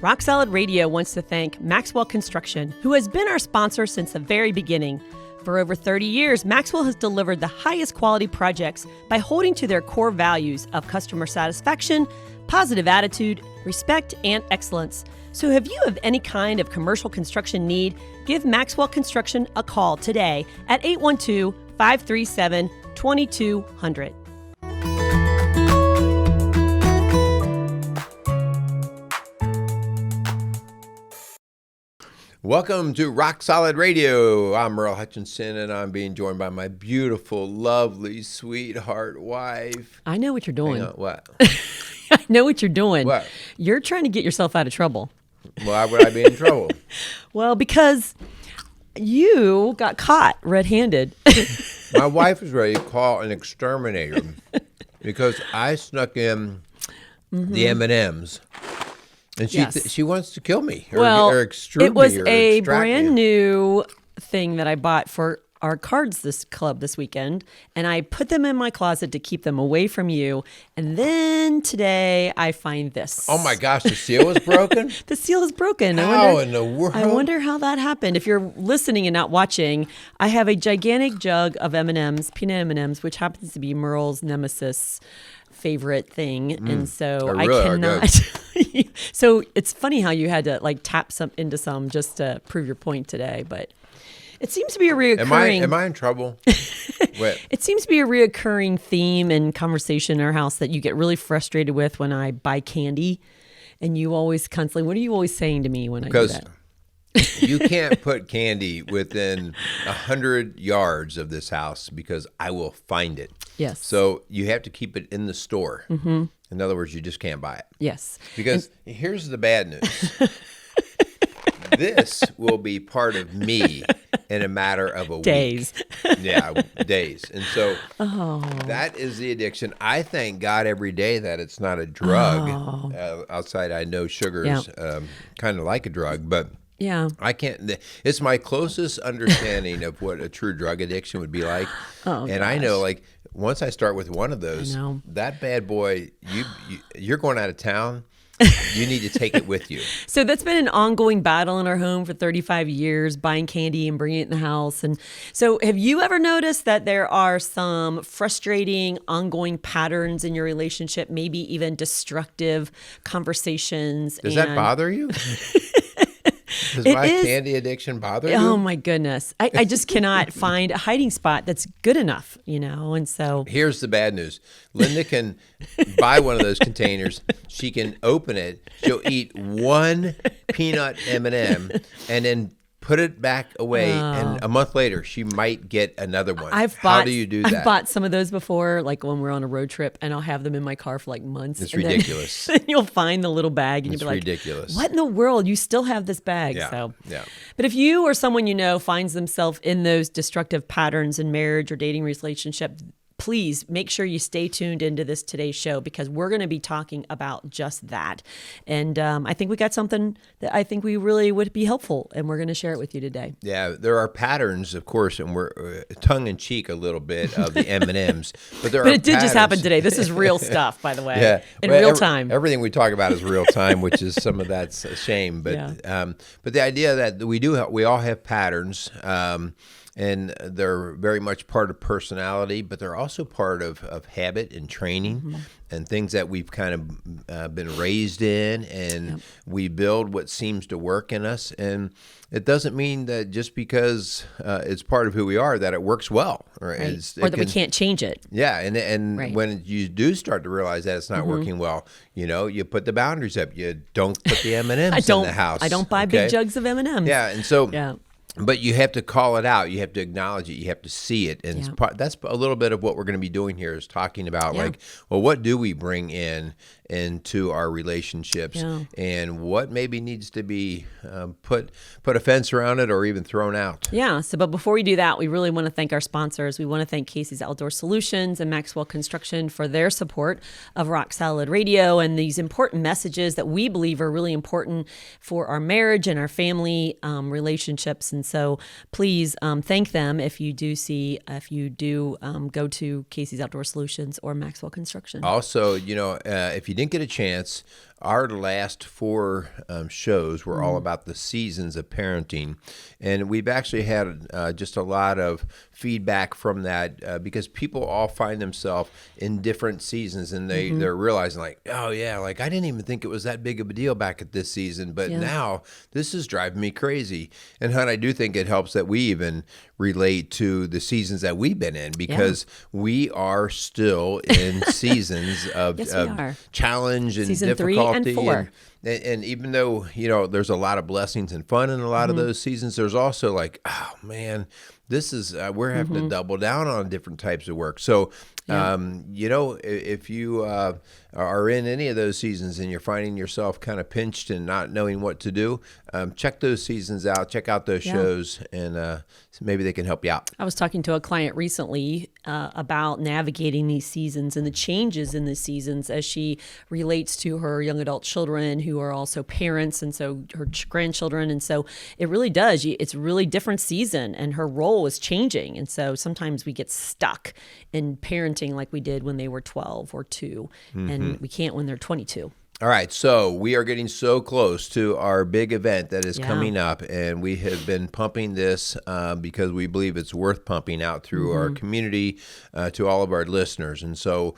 Rock Solid Radio wants to thank Maxwell Construction, who has been our sponsor since the very beginning. For over 30 years, Maxwell has delivered the highest quality projects by holding to their core values of customer satisfaction, positive attitude, respect, and excellence. So if you have any kind of commercial construction need, give Maxwell Construction a call today at 812-537-2200. Welcome to Rock Solid Radio. I'm Merle Hutchinson, and I'm being joined by my beautiful, lovely, sweetheart wife. I know what you're doing. Hang on, what? I know what you're doing. What? You're trying to get yourself out of trouble. Why would I be in trouble? Well, because you got caught red-handed. My wife is ready to call an exterminator because I snuck in the M&Ms. And she wants to kill me or extrude it was me or a extract brand me. new thing that I bought for our cards this weekend, and I put them in my closet to keep them away from you. And then today I find this. Oh my gosh, the seal is broken? The seal is broken. How in the world? I wonder how that happened. If you're listening and not watching, I have a gigantic jug of M&Ms, peanut M&Ms, which happens to be Merle's nemesis favorite thing, and so I cannot. So it's funny how you had to like tap into some just to prove your point today, but it seems to be a reoccurring. Am I in trouble? It seems to be a reoccurring theme and conversation in our house that you get really frustrated with when I buy candy, and you always constantly. What are you always saying to me when I do that? You can't put candy within 100 yards of this house because I will find it. Yes. So you have to keep it in the store. Mm-hmm. In other words, you just can't buy it. Yes. Because here's the bad news. This will be part of me in a matter of a days. Week. Yeah, days. And so that is the addiction. I thank God every day that it's not a drug. Outside, I know sugar's kind of like a drug, but yeah, I can't. It's my closest understanding of what a true drug addiction would be like. And I know, like, once I start with one of those, that bad boy, you're going out of town. You need to take it with you. So that's been an ongoing battle in our home for 35 years, buying candy and bringing it in the house. And so have you ever noticed that there are some frustrating, ongoing patterns in your relationship, maybe even destructive conversations? Does that bother you? Does my candy addiction bother you? Oh, my goodness. I just cannot find a hiding spot that's good enough, and so. Here's the bad news. Linda can buy one of those containers. She can open it. She'll eat one peanut M&M and then put it back away, and a month later, she might get another one. How do you do that? I've bought some of those before, like when we're on a road trip, and I'll have them in my car for like months. It's ridiculous. Then you'll find the little bag, and you'll be like, ridiculous. What in the world? You still have this bag. Yeah. But if you or someone you know finds themselves in those destructive patterns in marriage or dating relationship, please make sure you stay tuned into today's show, because we're going to be talking about just that. And I think we got something that I think we really would be helpful, and we're going to share it with you today. Yeah, there are patterns, of course, and we're tongue-in-cheek a little bit of the M&Ms. But it did just happen today. This is real stuff, by the way, in real time. Everything we talk about is real time, which is some of that's a shame. But but the idea that we all have patterns. And they're very much part of personality, but they're also part of habit and training and things that we've kind of been raised in, and we build what seems to work in us. And it doesn't mean that just because it's part of who we are that it works well. Right. Or that we can't change it. Yeah, and when you do start to realize that it's not working well, you put the boundaries up. You don't put the M&Ms in the house. I don't buy big jugs of M&Ms. Yeah, and so... But you have to call it out. You have to acknowledge it. You have to see it. And that's a little bit of what we're going to be doing here, is talking about what do we bring into our relationships, and what maybe needs to be put a fence around it or even thrown out. Yeah. So, but before we do that, we really want to thank our sponsors. We want to thank Casey's Outdoor Solutions and Maxwell Construction for their support of Rock Solid Radio and these important messages that we believe are really important for our marriage and our family relationships. And so please thank them if you do go to Casey's Outdoor Solutions or Maxwell Construction. Also, if you didn't get a chance, our last four shows were all about the seasons of parenting, and we've actually had just a lot of feedback from that because people all find themselves in different seasons, and they're realizing like, oh yeah, like I didn't even think it was that big of a deal back at this season, but now this is driving me crazy. And I do think it helps that we even relate to the seasons that we've been in, because we are still in seasons of, challenge and Season difficulty 3 and 4. And even though, there's a lot of blessings and fun in a lot of those seasons, there's also like, oh man, this is, we're having to double down on different types of work. So, if you are in any of those seasons and you're finding yourself kind of pinched and not knowing what to do, check those seasons out, check out those shows, and maybe they can help you out. I was talking to a client recently about navigating these seasons and the changes in the seasons as she relates to her young adult children who are also parents, and so her grandchildren. And so it really does. It's a really different season, and her role is changing. And so sometimes we get stuck in parenting like we did when they were 12 or 2, and we can't when they're 22. All right, so we are getting so close to our big event that is coming up, and we have been pumping this because we believe it's worth pumping out through our community to all of our listeners. And so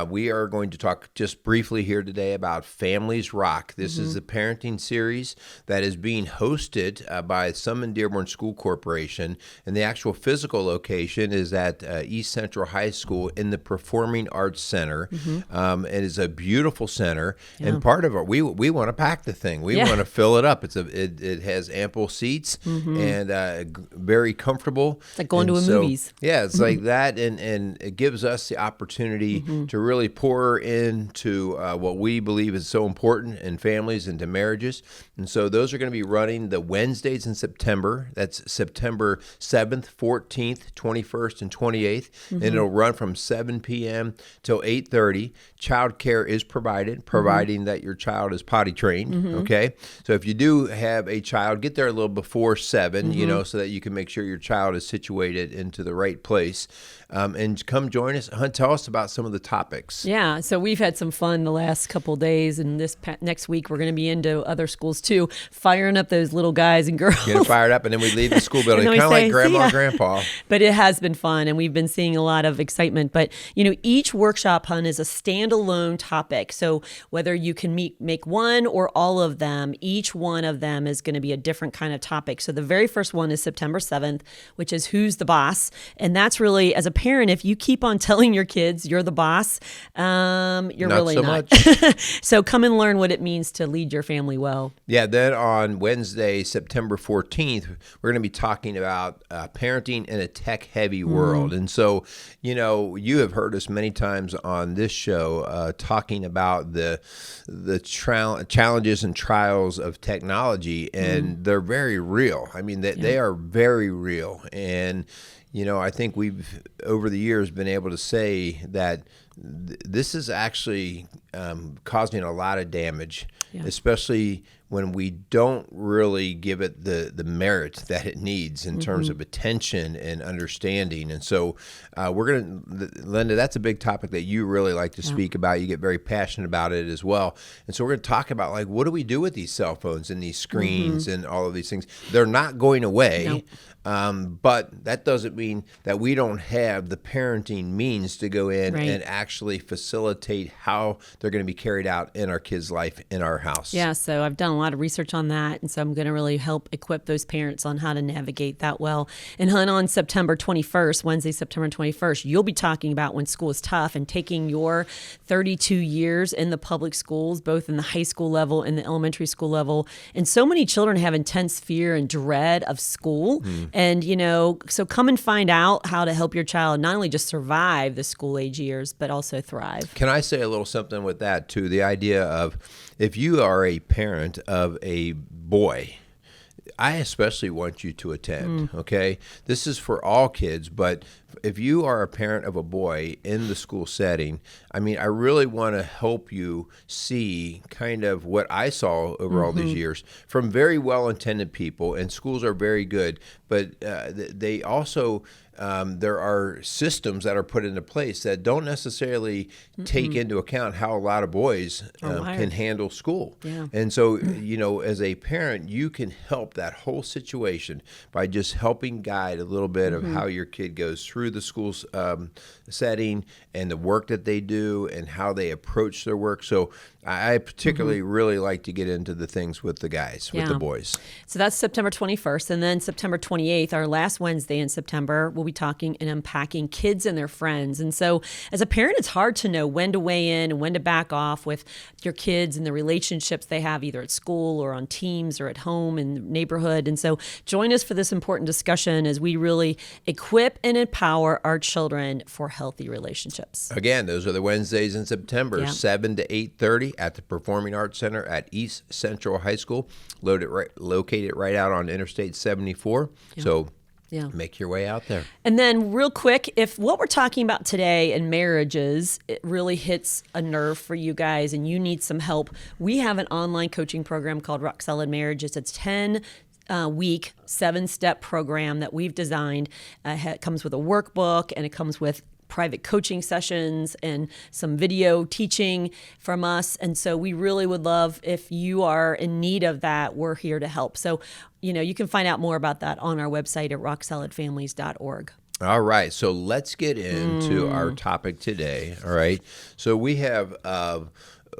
we are going to talk just briefly here today about Families Rock. This is a parenting series that is being hosted by Summon Dearborn School Corporation, and the actual physical location is at East Central High School in the Performing Arts Center. It is a beautiful center. And part of it, we want to pack the thing. We want to fill it up. It has ample seats and very comfortable. It's like going to a movies. Yeah, it's like that, and it gives us the opportunity to really pour into what we believe is so important in families and to marriages. And so those are going to be running the Wednesdays in September. That's September 7th, 14th, 21st, and 28th. And it'll run from 7 p.m. till 8:30. Child care is provided that your child is potty trained, okay? So if you do have a child, get there a little before 7, so that you can make sure your child is situated into the right place. And come join us. Hunt, tell us about some of the topics. Yeah, so we've had some fun the last couple of days, and next week we're going to be into other schools too, firing up those little guys and girls. Getting fired up, and then we leave the school building, kind of like Grandma and Grandpa. But it has been fun, and we've been seeing a lot of excitement. But, each workshop, Hunt, is a standalone topic. So whether you can make one or all of them, each one of them is going to be a different kind of topic. So the very first one is September 7th, which is Who's the Boss? And that's really, as a parent, if you keep on telling your kids you're the boss, you're not really so not. Much. So come and learn what it means to lead your family well. Yeah, then on Wednesday, September 14th, we're going to be talking about parenting in a tech-heavy world. And so, you have heard us many times on this show talking about the challenges and trials of technology, and they're very real. I mean, they are very real. And I think we've, over the years, been able to say that this is actually causing a lot of damage, especially when we don't really give it the merit that it needs in terms of attention and understanding. And so we're going to, Linda, that's a big topic that you really like to speak about. You get very passionate about it as well. And so we're going to talk about, like, what do we do with these cell phones and these screens and all of these things? They're not going away. Nope. But that doesn't mean that we don't have the parenting means to go in and actually facilitate how they're going to be carried out in our kids' life in our house. Yeah, so I've done a lot of research on that, and so I'm going to really help equip those parents on how to navigate that well. And Hunt, on September 21st, Wednesday, September 21st, you'll be talking about when school is tough and taking your 32 years in the public schools, both in the high school level and the elementary school level. And so many children have intense fear and dread of school. And, so come and find out how to help your child not only just survive the school age years, but also thrive. Can I say a little something with that, too? The idea of, if you are a parent of a boy, I especially want you to attend, okay? This is for all kids, but if you are a parent of a boy in the school setting, I mean, I really want to help you see kind of what I saw over all these years from very well-intended people, and schools are very good, but they also there are systems that are put into place that don't necessarily take into account how a lot of boys can handle school. Yeah. And so, as a parent, you can help that whole situation by just helping guide a little bit of how your kid goes through the school setting and the work that they do and how they approach their work. So I particularly really like to get into the things with the guys, with the boys. So that's September 21st. And then September 28th, our last Wednesday in September, we'll be talking and unpacking kids and their friends. And so as a parent, it's hard to know when to weigh in and when to back off with your kids and the relationships they have either at school or on teams or at home in the neighborhood. And so join us for this important discussion as we really equip and empower our children for healthy relationships. Again, those are the Wednesdays in September, 7 to 8:30 at the Performing Arts Center at East Central High School, located right out on Interstate 74. So make your way out there. And then real quick, if what we're talking about today in marriages, it really hits a nerve for you guys and you need some help, we have an online coaching program called Rock Solid Marriage. It's a 10-week, 7-step program that we've designed. It comes with a workbook and it comes with private coaching sessions and some video teaching from us. And so we really would love if you are in need of that, we're here to help. So, you can find out more about that on our website at rocksolidfamilies.org. All right. So let's get into our topic today. All right. So we have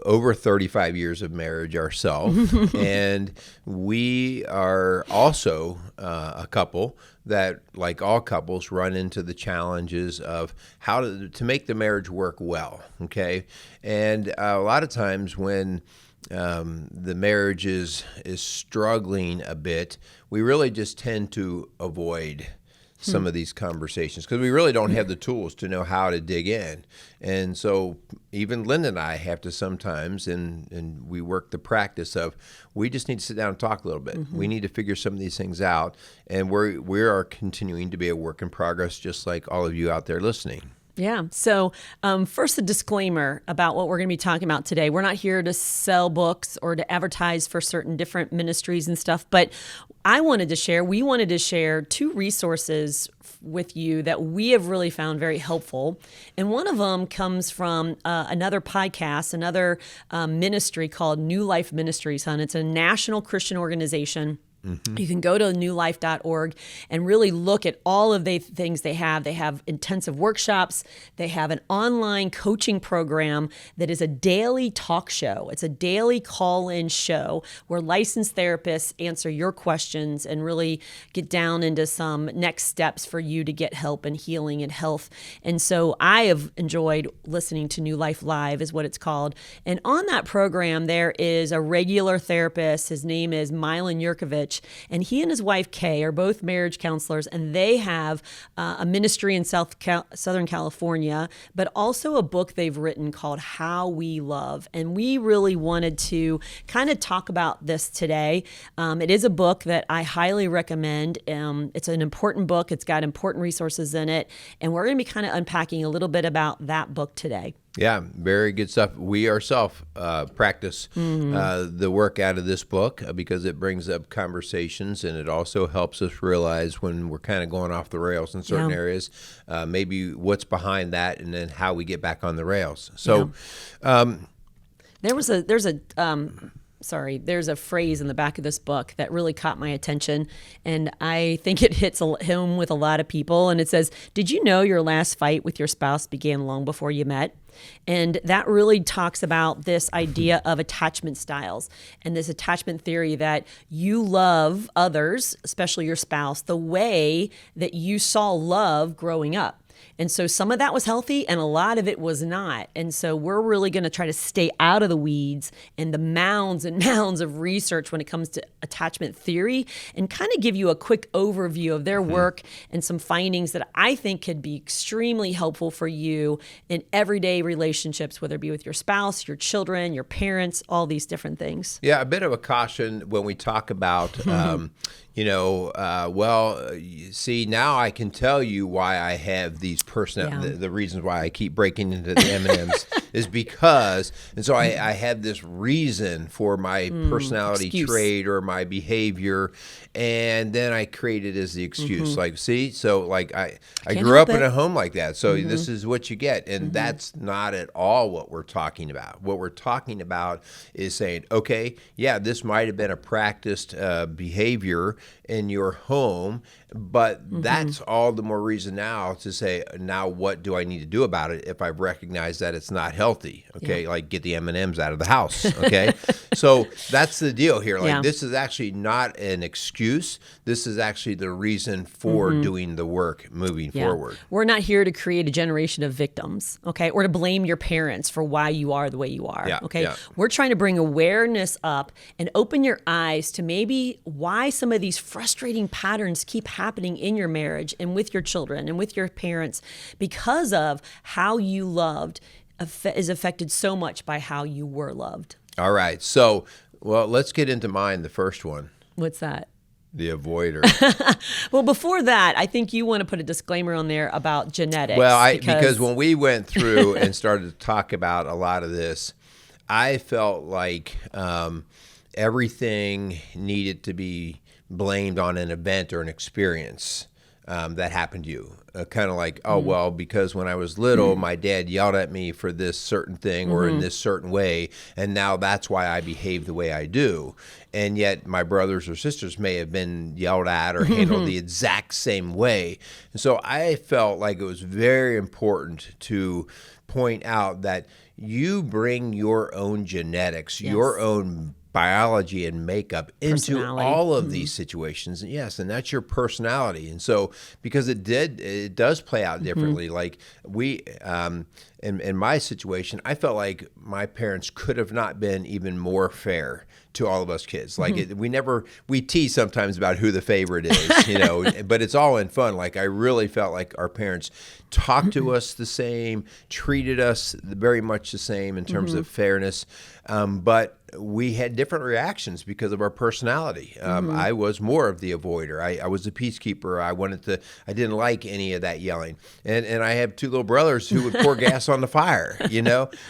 over 35 years of marriage ourselves, and we are also a couple that, like all couples, run into the challenges of how to make the marriage work well, okay? And a lot of times when the marriage is struggling a bit, we really just tend to avoid some of these conversations because we really don't have the tools to know how to dig in. And so even Linda and I have to sometimes, and we work the practice of, we just need to sit down and talk a little bit. We need to figure some of these things out. And we are continuing to be a work in progress, just like all of you out there listening. Yeah. So first, a disclaimer about what we're going to be talking about today. We're not here to sell books or to advertise for certain different ministries and stuff, but we wanted to share 2 resources with you that we have really found very helpful. And one of them comes from another podcast, another ministry called New Life Ministries, and it's a national Christian organization. You can go to newlife.org and really look at all of the things they have. They have intensive workshops. They have an online coaching program that is a daily talk show. It's a daily call-in show where licensed therapists answer your questions and really get down into some next steps for you to get help and healing and health. And so I have enjoyed listening to New Life Live is what it's called. And on that program, there is a regular therapist. His name is Milan Yurkovich. And he and his wife, Kay, are both marriage counselors, and they have a ministry in Southern California, but also a book they've written called How We Love. And we really wanted to kind of talk about this today. It is a book that I highly recommend. It's an important book. It's got important resources in it. And we're going to be kind of unpacking a little bit about that book today. Yeah, very good stuff. We ourselves practice the work out of this book because it brings up conversations, and it also helps us realize when we're kind of going off the rails in certain areas, maybe what's behind that, and then how we get back on the rails. So there's a phrase in the back of this book that really caught my attention, and I think it hits home with a lot of people. And it says, "Did you know your last fight with your spouse began long before you met?" And that really talks about this idea of attachment styles and this attachment theory that you love others, especially your spouse, the way that you saw love growing up. And so some of that was healthy and a lot of it was not. And so we're really going to try to stay out of the weeds and the mounds and mounds of research when it comes to attachment theory, and kind of give you a quick overview of their work and some findings that I think could be extremely helpful for you in everyday relationships, whether it be with your spouse, your children, your parents, all these different things. Yeah, a bit of a caution when we talk about, see, now I can tell you why I have these the reasons why I keep breaking into the M&Ms is because, and so I have this reason for my personality trait or my behavior, and then I create it as the excuse. Like, see, so like I grew up in a home like that, so this is what you get, and that's not at all what we're talking about. What we're talking about is saying, okay, yeah, this might have been a practiced behavior in your home, but that's all the more reason now to say, now what do I need to do about it if I've recognized that it's not healthy? Okay, like get the M&Ms out of the house. Okay, so that's the deal here. Like this is actually not an excuse. This is actually the reason for doing the work moving forward. We're not here to create a generation of victims, okay, or to blame your parents for why you are the way you are. Okay, we're trying to bring awareness up and open your eyes to maybe why some of these frustrating patterns keep happening in your marriage and with your children and with your parents, because of how you loved is affected so much by how you were loved. All right. So, well, let's get into mine, the first one. What's that? The avoider. Well, before that, I think you want to put a disclaimer on there about genetics. Well, because when we went through and started to talk about a lot of this, I felt like everything needed to be blamed on an event or an experience that happened to you. Kind of like, oh, well, because when I was little, my dad yelled at me for this certain thing or in this certain way, and now that's why I behave the way I do. And yet my brothers or sisters may have been yelled at or handled the exact same way. And so I felt like it was very important to point out that you bring your own genetics, your own biology and makeup into all of these situations. And yes, and that's your personality. And so because it does play out differently. Like we in my situation, I felt like my parents could have not been even more fair to all of us kids. Like we tease sometimes about who the favorite is, but it's all in fun. Like I really felt like our parents talked to us the same, treated us very much the same in terms of fairness. But we had different reactions because of our personality. I was more of the avoider. I was a peacekeeper. I didn't like any of that yelling. And I have two little brothers who would pour gas on the fire,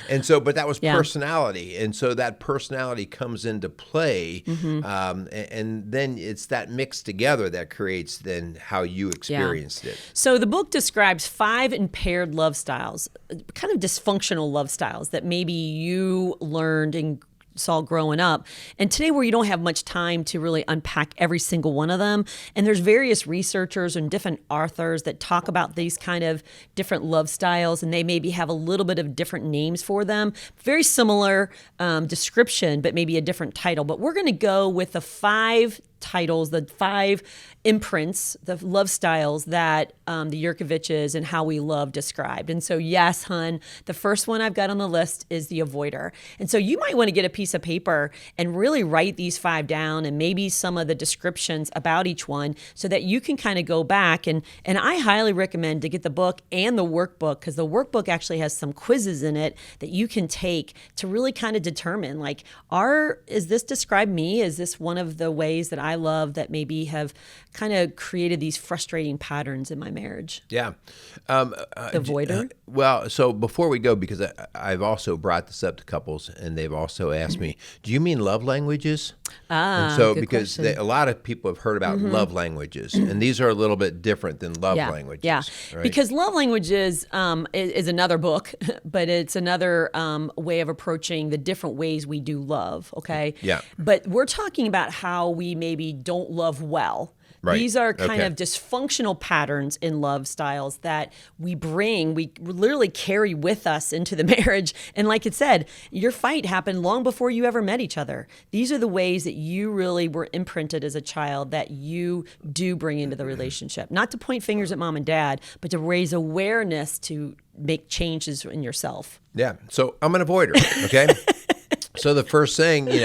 And so, but that was personality. And so that personality comes into play. And then it's that mix together that creates then how you experienced it. So the book describes 5 impaired love styles, kind of dysfunctional love styles that maybe you learned and saw growing up. And today, where you don't have much time to really unpack every single one of them, and there's various researchers and different authors that talk about these kind of different love styles, and they maybe have a little bit of different names for them. Very similar description, but maybe a different title. But we're going to go with the 5 titles, the 5 imprints, the love styles that the Yurkoviches and How We Love described. And so, yes, hun, the first one I've got on the list is the avoider. And so you might want to get a piece of paper and really write these 5 down and maybe some of the descriptions about each one so that you can kind of go back. And I highly recommend to get the book and the workbook, because the workbook actually has some quizzes in it that you can take to really kind of determine, like, is this describe me? Is this one of the ways that I love that maybe have kind of created these frustrating patterns in my marriage? Yeah. The avoider? Well, so before we go, because I've also brought this up to couples, and they've also asked me, do you mean love languages? And so because a lot of people have heard about love languages, and these are a little bit different than love languages. Yeah, right? Because love languages is another book, but it's another way of approaching the different ways we do love, okay? Yeah. But we're talking about how we maybe don't love well. Right. These are kind Okay. of dysfunctional patterns in love styles that we literally carry with us into the marriage. And like it said, your fight happened long before you ever met each other. These are the ways that you really were imprinted as a child that you do bring into the relationship. Not to point fingers at mom and dad, but to raise awareness to make changes in yourself. Yeah. So I'm an avoider. Okay. So the first thing, an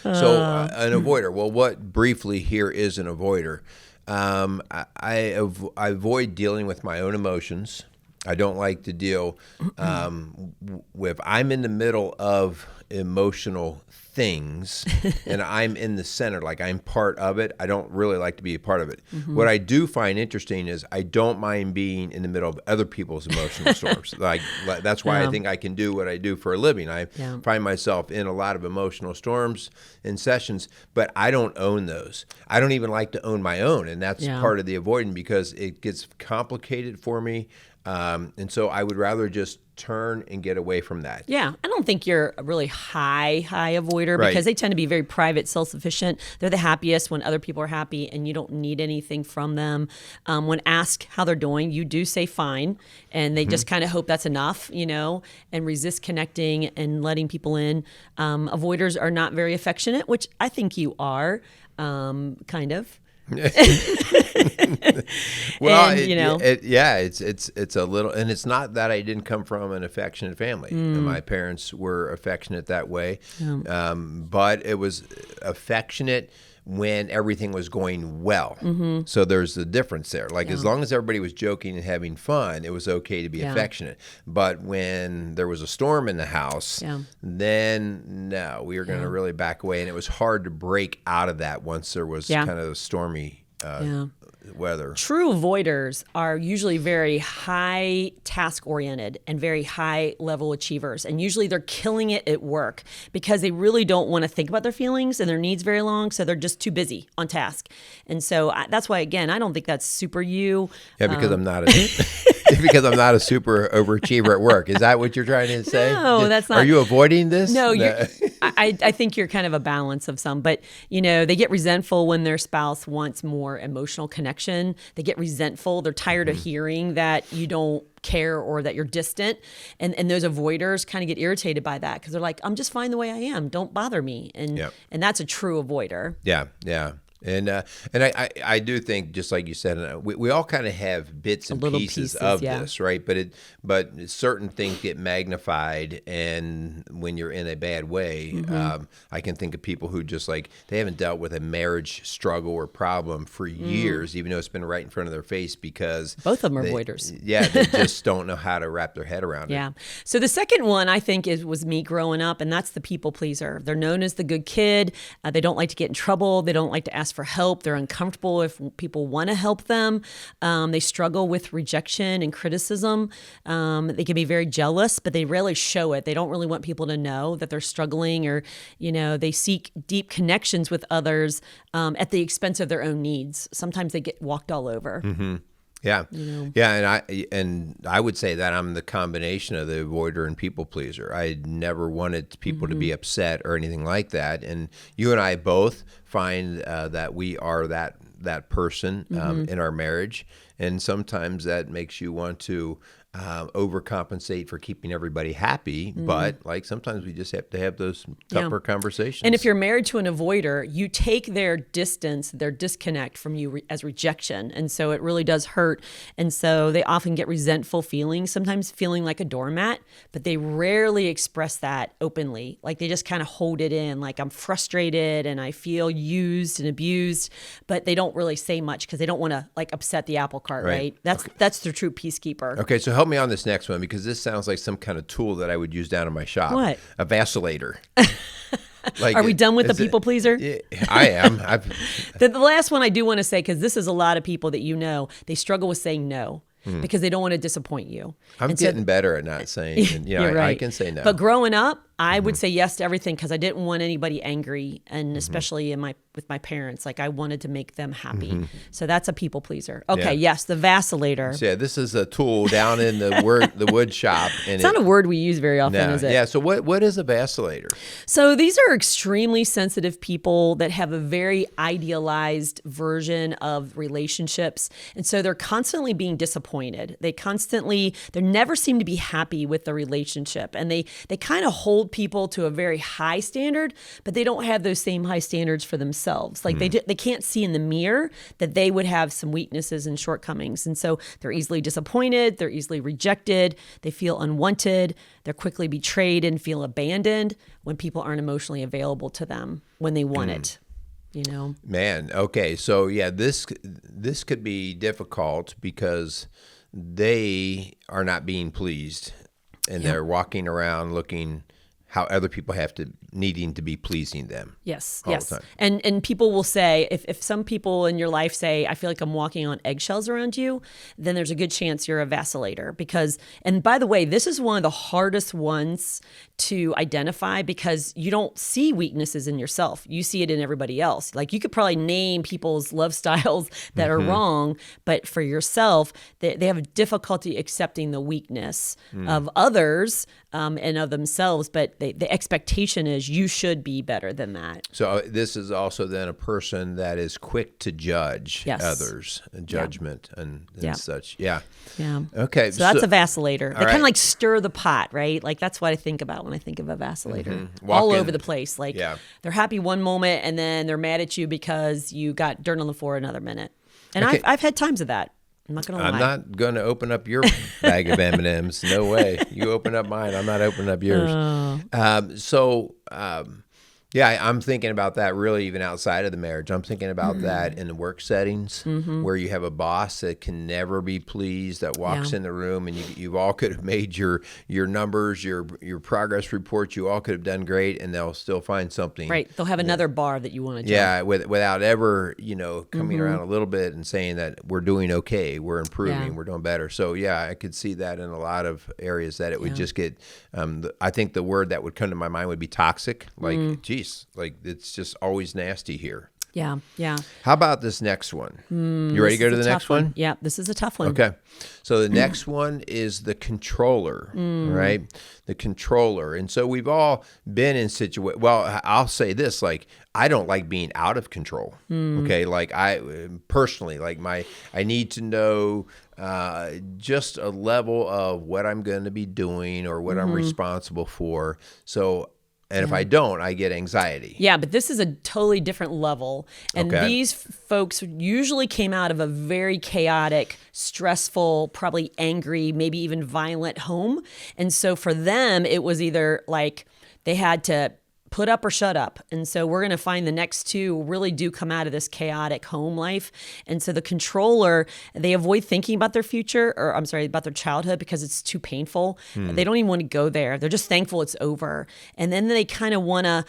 avoider. Well, what briefly here is an avoider? I avoid dealing with my own emotions. I don't like to deal with. I'm in the middle of emotional things, and I'm in the center, like I'm part of it. I don't really like to be a part of it. What I do find interesting is I don't mind being in the middle of other people's emotional storms. Like that's why I think I can do what I do for a living. I find myself in a lot of emotional storms in sessions, but I don't own those. I don't even like to own my own, and that's part of the avoiding because it gets complicated for me. And so I would rather just turn and get away from that. Yeah. I don't think you're a really high avoider because they tend to be very private, self-sufficient. They're the happiest when other people are happy and you don't need anything from them. When asked how they're doing, you do say fine. And they just kind of hope that's enough, and resist connecting and letting people in. Avoiders are not very affectionate, which I think you are, kind of. Well, and, it's a little, and it's not that I didn't come from an affectionate family. And my parents were affectionate that way, but it was affectionate when everything was going well. So there's the difference there. Like as long as everybody was joking and having fun, it was okay to be affectionate. But when there was a storm in the house, then no, we were going to really back away. And it was hard to break out of that once there was kind of stormy weather. True avoiders are usually very high task oriented and very high level achievers. And usually they're killing it at work because they really don't want to think about their feelings and their needs very long. So they're just too busy on task. And so that's why, again, I don't think that's super you. Yeah, because I'm not because I'm not a super overachiever at work. Is that what you're trying to say? No, that's not. Are you avoiding this? No, I think you're kind of a balance of some. But, they get resentful when their spouse wants more emotional connection. They get resentful. They're tired of hearing that you don't care or that you're distant. And those avoiders kind of get irritated by that because they're like, I'm just fine the way I am. Don't bother me. And that's a true avoider. Yeah, yeah. And I do think, just like you said, we all kind of have bits and pieces of this, right? But certain things get magnified, and when you're in a bad way, I can think of people who just they haven't dealt with a marriage struggle or problem for years, even though it's been right in front of their face because both of them are avoiders. Yeah, they just don't know how to wrap their head around it. Yeah. So the second one I think was me growing up, and that's the people pleaser. They're known as the good kid. They don't like to get in trouble. They don't like to ask for help. They're uncomfortable if people want to help them. They struggle with rejection and criticism. They can be very jealous, but they rarely show it. They don't really want people to know that they're struggling, or they seek deep connections with others at the expense of their own needs. Sometimes they get walked all over. Yeah, yeah, and I would say that I'm the combination of the avoider and people pleaser. I never wanted people to be upset or anything like that. And you and I both find that we are that person in our marriage, and sometimes that makes you want to overcompensate for keeping everybody happy. But sometimes we just have to have those tougher conversations. And if you're married to an avoider, you take their distance, their disconnect from you as rejection. And so it really does hurt. And so they often get resentful feelings, sometimes feeling like a doormat, but they rarely express that openly. They just kind of hold it in, I'm frustrated and I feel used and abused, but they don't really say much because they don't want to upset the apple cart, right? That's the true peacekeeper. Okay, so help me on this next one, because this sounds like some kind of tool that I would use down in my shop. What? A vacillator. Are we done with the people pleaser? Yeah, I am. The last one I do want to say, because this is a lot of people that they struggle with saying no. Because they don't want to disappoint you. I'm getting better at not saying, you're right. I can say no. But growing up, I would say yes to everything because I didn't want anybody angry, and especially with my parents. Like, I wanted to make them happy. So that's a people pleaser. Okay, yes, the vacillator. So, yeah, this is a tool down in the wood shop. And it's not a word we use very often, is it? Yeah, so what is a vacillator? So these are extremely sensitive people that have a very idealized version of relationships. And so they're constantly being disappointed. They never seem to be happy with the relationship. And they kind of hold people to a very high standard, but they don't have those same high standards for themselves. Like they can't see in the mirror that they would have some weaknesses and shortcomings. And so they're easily disappointed. They're easily rejected. They feel unwanted. They're quickly betrayed and feel abandoned when people aren't emotionally available to them when they want it. Man, okay. So yeah, this could be difficult because they are not being pleased, and they're walking around looking how other people needing to be pleasing them. Yes, all yes. the time. And people will say, if some people in your life say, I feel like I'm walking on eggshells around you, then there's a good chance you're a vacillator. Because, and by the way, this is one of the hardest ones to identify because you don't see weaknesses in yourself. You see it in everybody else. Like, you could probably name people's love styles that are wrong, but for yourself, they have a difficulty accepting the weakness of others and of themselves. But the expectation is you should be better than that. So this is also then a person that is quick to judge others, and judgment and such. Yeah. Yeah. Okay. So that's a vacillator. They kind of like stir the pot, right? Like, that's what I think about when I think of a vacillator. All over the place. Like, they're happy one moment and then they're mad at you because you got dirt on the floor another minute. And I've had times of that. I'm not going to lie. I'm not going to open up your bag of M&Ms. No way. You open up mine. I'm not opening up yours. Yeah, I'm thinking about that really even outside of the marriage. I'm thinking about that in the work settings where you have a boss that can never be pleased, that walks in the room, and you all could have made your numbers, your progress reports. You all could have done great, and they'll still find something. Right. They'll have another bar that you want to jump. Yeah, without ever, coming around a little bit and saying that we're doing okay, we're improving, we're doing better. So, yeah, I could see that in a lot of areas that it would just get, I think the word that would come to my mind would be toxic. Like, geez, like it's just always nasty here. Yeah, yeah. How about this next one? You ready to go to the next one? Yeah, this is a tough one. Okay. So the next one is the controller, right? The controller. And so we've all been in situations. Well, I'll say this, like, I don't like being out of control. Okay. Like, I personally, like, I need to know just a level of what I'm going to be doing or what I'm responsible for. So, and if I don't, I get anxiety. Yeah, but this is a totally different level. And these folks usually came out of a very chaotic, stressful, probably angry, maybe even violent home. And so for them, it was either like they had to put up or shut up. And so we're going to find the next two really do come out of this chaotic home life. And so the controller, they avoid thinking about their future, or I'm sorry, about their childhood because it's too painful. They don't even want to go there. They're just thankful it's over. And then they kind of want to,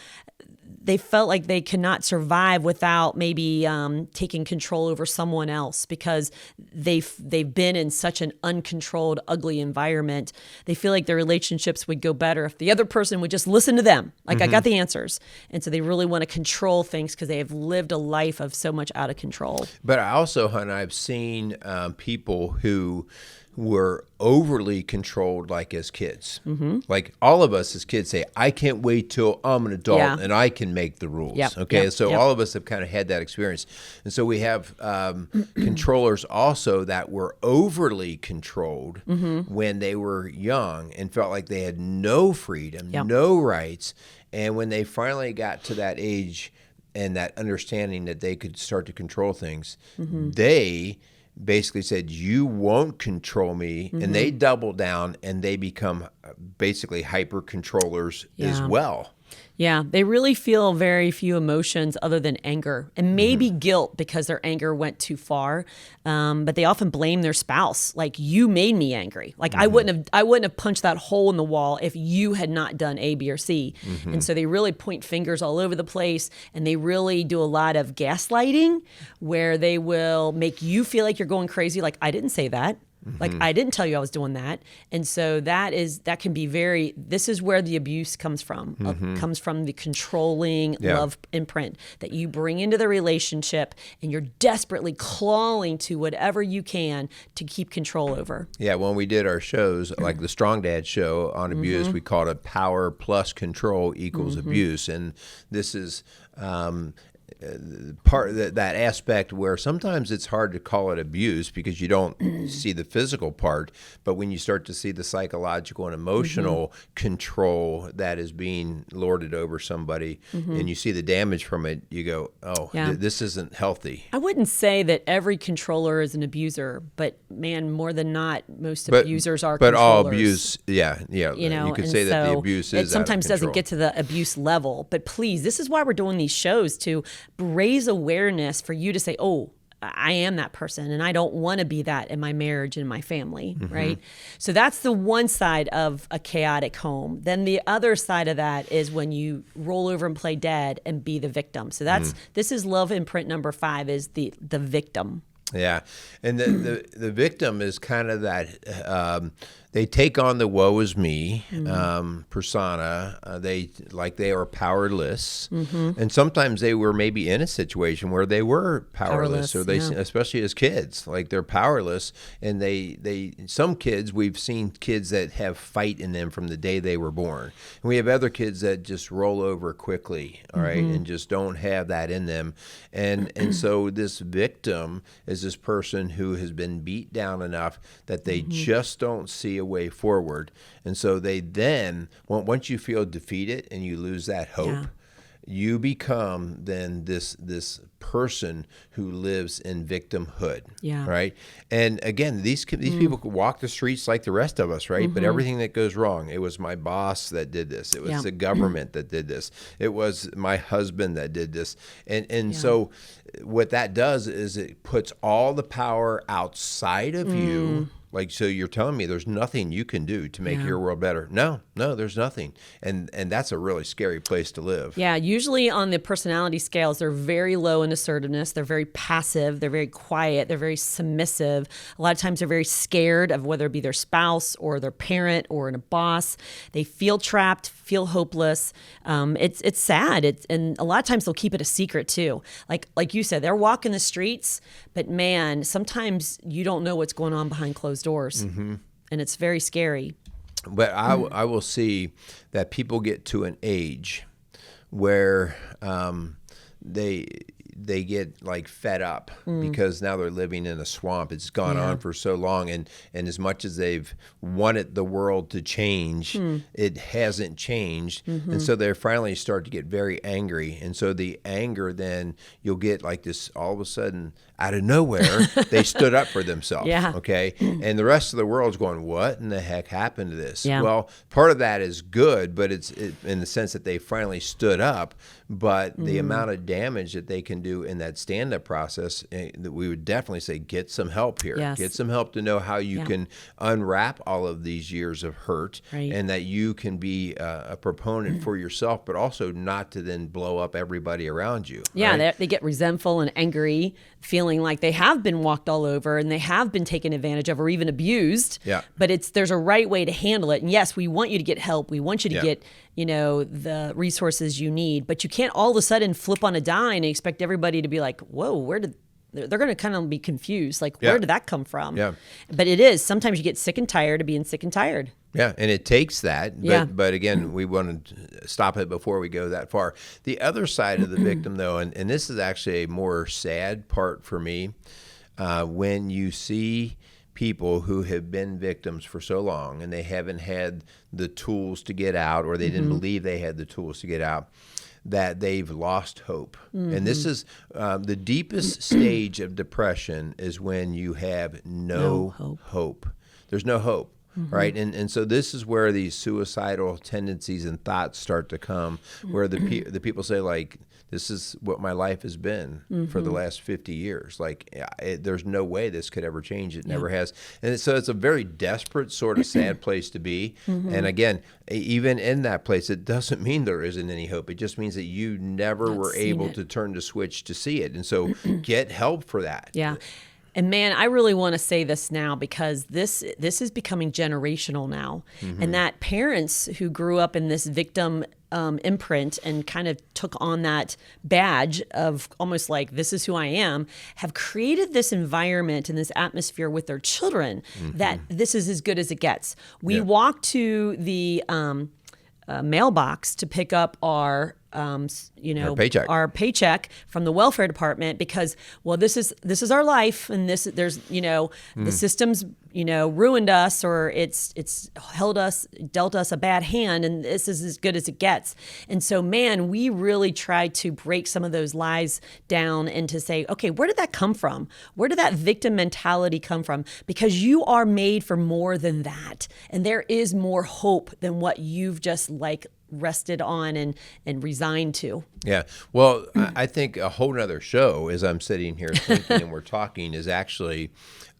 they felt like they cannot survive without maybe taking control over someone else because they've been in such an uncontrolled, ugly environment. They feel like their relationships would go better if the other person would just listen to them. Like, I got the answers. And so they really want to control things because they have lived a life of so much out of control. But I also, Hun, I've seen people who were overly controlled, like as kids. Like, all of us as kids say, I can't wait till I'm an adult and I can make the rules. So all of us have kind of had that experience. And so we have controllers also that were overly controlled when they were young and felt like they had no freedom, no rights. And when they finally got to that age and that understanding that they could start to control things, they basically said, you won't control me. And they double down and they become basically hyper controllers as well. Yeah, they really feel very few emotions other than anger and maybe guilt because their anger went too far. But they often blame their spouse. Like, you made me angry. Like, I wouldn't have punched that hole in the wall if you had not done A, B, or C. And so they really point fingers all over the place, and they really do a lot of gaslighting where they will make you feel like you're going crazy. Like, I didn't say that. Like, I didn't tell you I was doing that. And so that can be this is where the abuse comes from. Comes from the controlling love imprint that you bring into the relationship, and you're desperately clawing to whatever you can to keep control over. Yeah, when we did our shows, like the Strong Dad show on abuse, we called it power plus control equals abuse. And this is part of that aspect where sometimes it's hard to call it abuse because you don't see the physical part, but when you start to see the psychological and emotional control that is being lorded over somebody, and you see the damage from it, you go, this isn't healthy. I wouldn't say that every controller is an abuser, but man, more than not, most abusers are but controllers. all abuse, you could say that the abuse is it sometimes out of doesn't get to the abuse level. But please, this is why we're doing these shows, to raise awareness for you to say, oh, I am that person, and I don't want to be that in my marriage and my family, right? So that's the one side of a chaotic home. Then the other side of that is when you roll over and play dead and be the victim. So this is love imprint number 5, is the victim. Yeah, and the victim is kind of that. They take on the woe is me persona. They are powerless, and sometimes they were maybe in a situation where they were powerless or they, especially as kids, like they're powerless. And some kids, we've seen kids that have fight in them from the day they were born, and we have other kids that just roll over quickly, all right, and just don't have that in them. And so this victim is this person who has been beat down enough that they just don't see a way forward. And so they then, once you feel defeated and you lose that hope, you become then this person who lives in victimhood, right? And again, these people could walk the streets like the rest of us, right? But everything that goes wrong, it was my boss that did this. It was the government that did this. It was my husband that did this. And so what that does is it puts all the power outside of you. Like, so you're telling me there's nothing you can do to make your world better? No, there's nothing. And that's a really scary place to live. Yeah, usually on the personality scales, they're very low in assertiveness. They're very passive. They're very quiet. They're very submissive. A lot of times they're very scared of whether it be their spouse or their parent or a boss. They feel trapped, feel hopeless. It's sad. And a lot of times they'll keep it a secret too. Like you said, they're walking the streets, but man, sometimes you don't know what's going on behind closed doors, and it's very scary. But I will see that people get to an age where they get like fed up because now they're living in a swamp. It's gone on for so long, and as much as they've wanted the world to change, it hasn't changed. And so they finally start to get very angry. And so the anger, then you'll get like this, all of a sudden out of nowhere, they stood up for themselves. Okay. And the rest of the world's going, what in the heck happened to this? Well, part of that is good, but it's in the sense that they finally stood up. But the amount of damage that they can do in that stand-up process, that we would definitely say, get some help here. Get some help to know how you can unwrap all of these years of hurt, and that you can be a proponent for yourself, but also not to then blow up everybody around you. They get resentful and angry, feeling like they have been walked all over and they have been taken advantage of or even abused. But there's a right way to handle it. And yes, we want you to get help. We want you to get the resources you need, but you can't all of a sudden flip on a dime and expect everybody to be like, whoa, they're going to kind of be confused. Like, where did that come from? But it is. Sometimes you get sick and tired of being sick and tired. Yeah, and it takes that. But again, we want to stop it before we go that far. The other side of the victim, though, and this is actually a more sad part for me, when you see people who have been victims for so long and they haven't had the tools to get out, or they didn't believe they had the tools to get out, that they've lost hope. And this is the deepest stage of depression, is when you have no hope. There's no hope. Right. And so this is where these suicidal tendencies and thoughts start to come, where the people say, like, this is what my life has been for the last 50 years. Like, there's no way this could ever change. It never has. And so it's a very desperate, sort of sad place to be. And again, even in that place, it doesn't mean there isn't any hope. It just means that you never were able to turn the switch to see it. And so get help for that. And man, I really want to say this now because this is becoming generational now. And that parents who grew up in this victim imprint and kind of took on that badge of almost like, this is who I am, have created this environment and this atmosphere with their children that this is as good as it gets. We walk to the mailbox to pick up our our paycheck from the welfare department because, well, this is our life, and there's the system's ruined us, or it's dealt us a bad hand, and this is as good as it gets. And so, man, we really try to break some of those lies down and to say, okay, where did that come from? Where did that victim mentality come from? Because you are made for more than that, and there is more hope than what you've just rested on and resigned to. Yeah. Well, I think a whole nother show, as I'm sitting here thinking and we're talking, is actually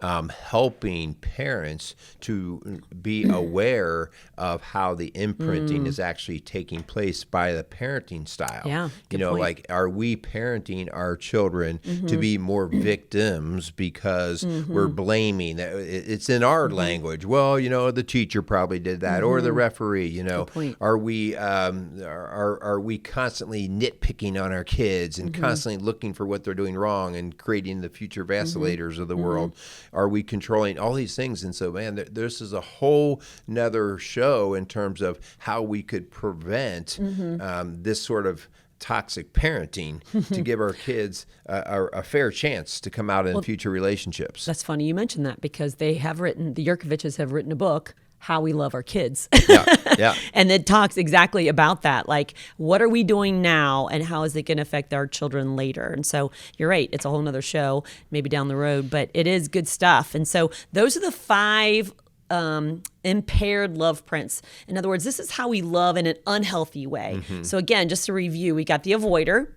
helping parents to be aware of how the imprinting is actually taking place by the parenting style. Yeah, good point. Like, are we parenting our children to be more victims because we're blaming? It's in our language. Well, the teacher probably did that, or the referee. Good point. Are we constantly nitpicking on our kids and constantly looking for what they're doing wrong and creating the future vacilators of the world? Are we controlling all these things? And so, man, this is a whole nother show in terms of how we could prevent this sort of toxic parenting to give our kids a fair chance to come out in future relationships. That's funny you mentioned that, because the Yurkoviches have written a book, How We Love Our Kids. Yeah. And it talks exactly about that. Like, what are we doing now and how is it going to affect our children later? And so you're right. It's a whole nother show, maybe down the road, but it is good stuff. And so those are the 5 impaired love prints. In other words, this is how we love in an unhealthy way. So again, just to review, we got the avoider,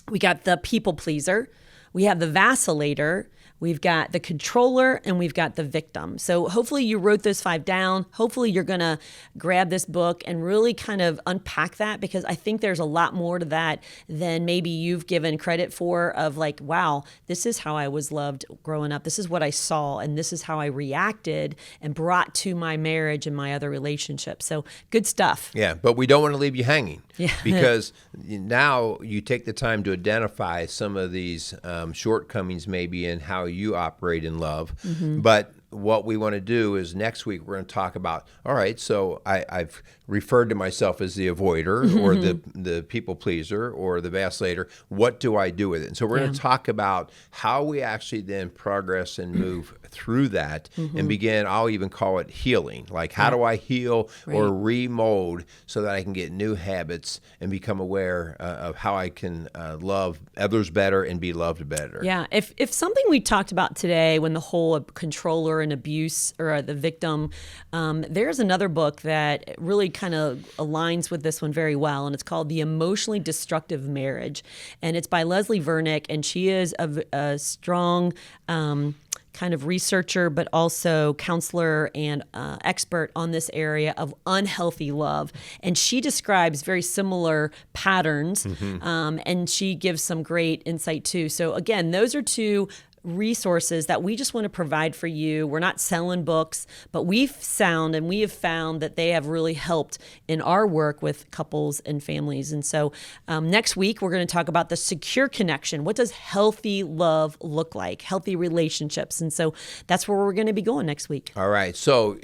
we got the people pleaser, we have the vacillator, we've got the controller, and we've got the victim. So hopefully you wrote those 5 down. Hopefully you're going to grab this book and really kind of unpack that, because I think there's a lot more to that than maybe you've given credit for, of like, wow, this is how I was loved growing up. This is what I saw, and this is how I reacted and brought to my marriage and my other relationships. So good stuff. Yeah, but we don't want to leave you hanging. Yeah. Because now you take the time to identify some of these shortcomings maybe in how you operate in love. But what we want to do is next week we're going to talk about, all right, so I've referred to myself as the avoider or the people pleaser or the vacillator. What do I do with it? And so we're going to talk about how we actually then progress and move through that and begin, I'll even call it healing. Like, how do I heal or remold so that I can get new habits and become aware of how I can love others better and be loved better? Yeah. If something we talked about today, when the whole controller and abuse or the victim, there's another book that really kind of aligns with this one very well, and it's called The Emotionally Destructive Marriage, and it's by Leslie Vernick, and she is a strong kind of researcher, but also counselor and expert on this area of unhealthy love. And she describes very similar patterns, and she gives some great insight too. So again, those are 2 resources that we just want to provide for you. We're not selling books, but we have found that they have really helped in our work with couples and families. And so next week, we're going to talk about the secure connection. What does healthy love look like? Healthy relationships. And so that's where we're going to be going next week. All right. So,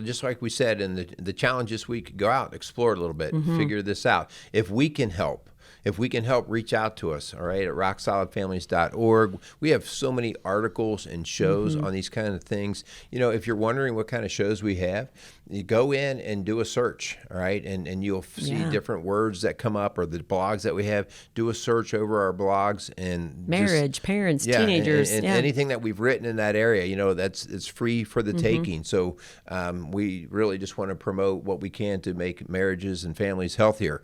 just like we said in the challenge this week, go out, explore it a little bit, figure this out. If we can help, reach out to us, all right, at rocksolidfamilies.org. We have so many articles and shows on these kind of things. If you're wondering what kind of shows we have, you go in and do a search, all right, and you'll see different words that come up, or the blogs that we have. Do a search over our blogs and marriage, parents, teenagers, and anything that we've written in that area. It's free for the taking. So we really just want to promote what we can to make marriages and families healthier.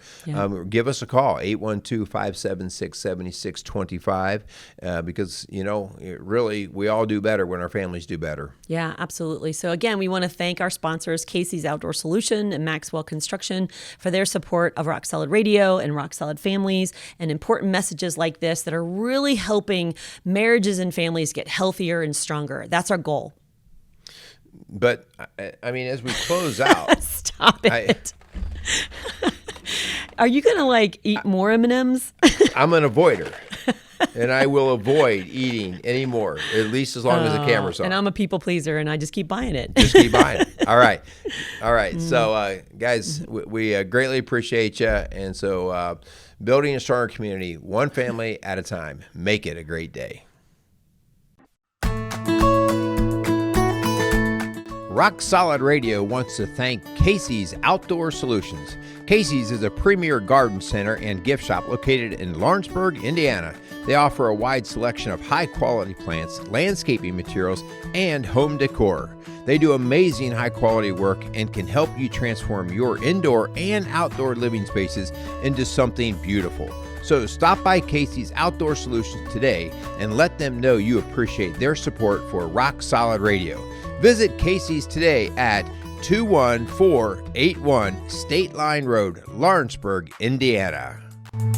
Give us a call, 812-576-7625, because, really, we all do better when our families do better. Yeah, absolutely. So again, we want to thank our sponsors, Casey's Outdoor Solution and Maxwell Construction, for their support of Rock Solid Radio and Rock Solid Families, and important messages like this that are really helping marriages and families get healthier and stronger. That's our goal. But, as we close out... Stop it. Are you going to eat more M&Ms? I'm an avoider. And I will avoid eating any more, at least as long as the camera's on. And I'm a people pleaser, and I just keep buying it. Just keep buying it. All right. So, guys, we greatly appreciate you. And so, building a stronger community, one family at a time. Make it a great day. Rock Solid Radio wants to thank Casey's Outdoor Solutions. Casey's is a premier garden center and gift shop located in Lawrenceburg, Indiana. They offer a wide selection of high-quality plants, landscaping materials, and home decor. They do amazing high-quality work and can help you transform your indoor and outdoor living spaces into something beautiful. So stop by Casey's Outdoor Solutions today and let them know you appreciate their support for Rock Solid Radio. Visit Casey's today at 21481 State Line Road, Lawrenceburg, Indiana.